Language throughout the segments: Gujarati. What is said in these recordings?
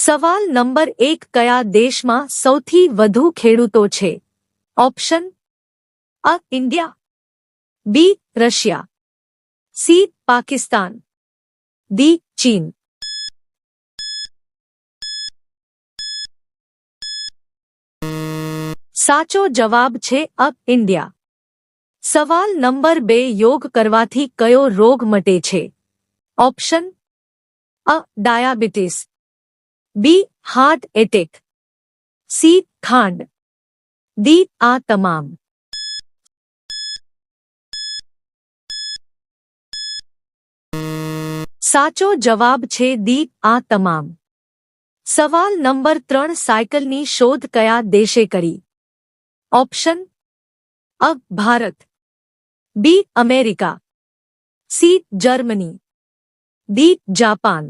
સવાલ નંબર 1 કયા દેશમાં સૌથી વધુ ખેડૂતો છે? Option A India, B Russia, C Pakistan, D ચીન. સાચો જવાબ છે અ ઇન્ડિયા. સવાલ નંબર 2 યોગ કરવાથી કયો રોગ મટે છે? ઓપ્શન અ ડાયાબિટીસ, બી હાર્ટ એટેક, સી ખાંડ, ડી આ તમામ. સાચો જવાબ છે ડી આ તમામ. સવાલ નંબર 3 સાયકલની શોધ કયા દેશે કરી? Option A Bharat, B America, C Germany, D Japan.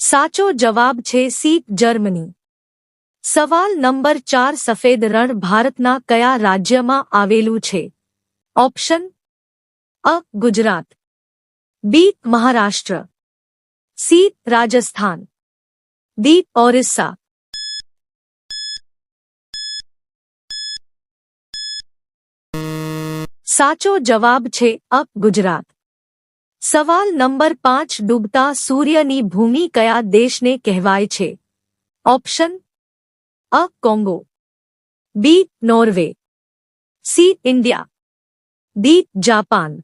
સાચો જવાબ છે સી જર્મની. સવાલ નંબર 4 સફેદ રણ ભારતના કયા રાજ્યમાં આવેલું છે? ઓપ્શન અ ગુજરાત, બી મહારાષ્ટ્ર, સી રાજસ્થાન, ડી ઓરિસ્સા. સાચો જવાબ છે અ ગુજરાત. સવાલ નંબર 5 ડૂબતા સૂર્યની ભૂમિ કયા દેશને કહેવાય છે? Option A Congo, B Norway, C India, D Japan.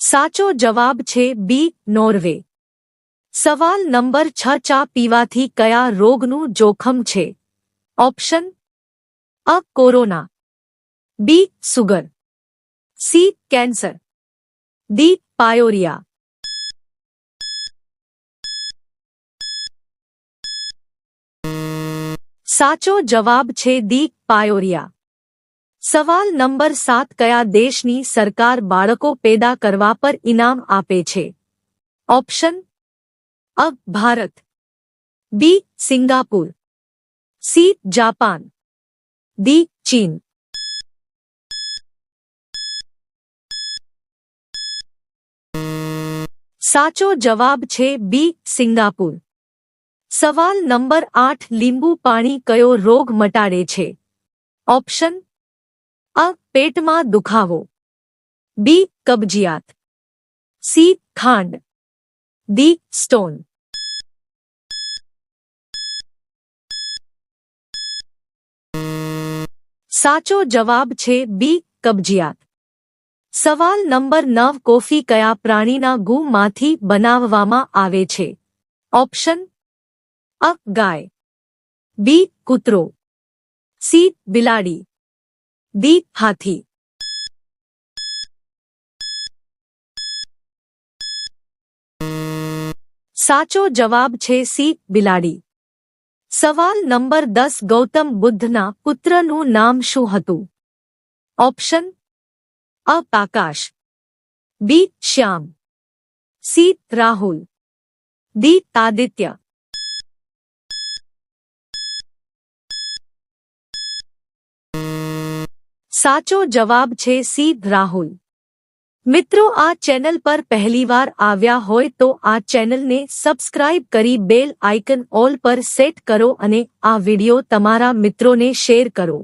સાચો જવાબ છે બી નોર્વે. સવાલ નંબર 6 ચા પીવાથી કયા રોગનું જોખમ છે? Option A corona, B sugar, C cancer, D pyorrhoea. સાચો જવાબ છે ડી પાયોરિયા. સવાલ નંબર 7 કયા દેશની સરકાર બાળકો પેદા કરવા પર ઇનામ આપે છે? Option A Bharat, B Singapore, C Japan, D ચીન. સાચો જવાબ છે બી સિંગાપુર. સવાલ નંબર 8 લીંબુ પાણી કયો રોગ મટાડે છે? ઓપ્શન અ પેટમાં દુખાવો, બી કબજિયાત, સી ખાંડ, ડી સ્ટોન. સાચો જવાબ છે બી કબજિયાત. સવાલ નંબર 9 કોફી કયા પ્રાણીના ગૂમાંથી બનાવવામાં આવે છે? ઓપ્શન અ ગાય, બી કૂતરો, સી બિલાડી, ડી હાથી. સાચો જવાબ છે સી બિલાડી. સવાલ નંબર 10 ગૌતમ બુદ્ધના પુત્રનું નામ શું હતું? ઓપ્શન અ આકાશ, બી શ્યામ, સી રાહુલ, ડી આદિત્ય. સાચો જવાબ છે સી રાહુલ. મિત્રો, આ ચેનલ પર પહેલીવાર આવ્યા હોય તો આ ચેનલને સબસ્ક્રાઇબ કરી બેલ આઇકન ઓલ પર સેટ કરો અને આ વિડિયો તમારા મિત્રોને શેર કરો.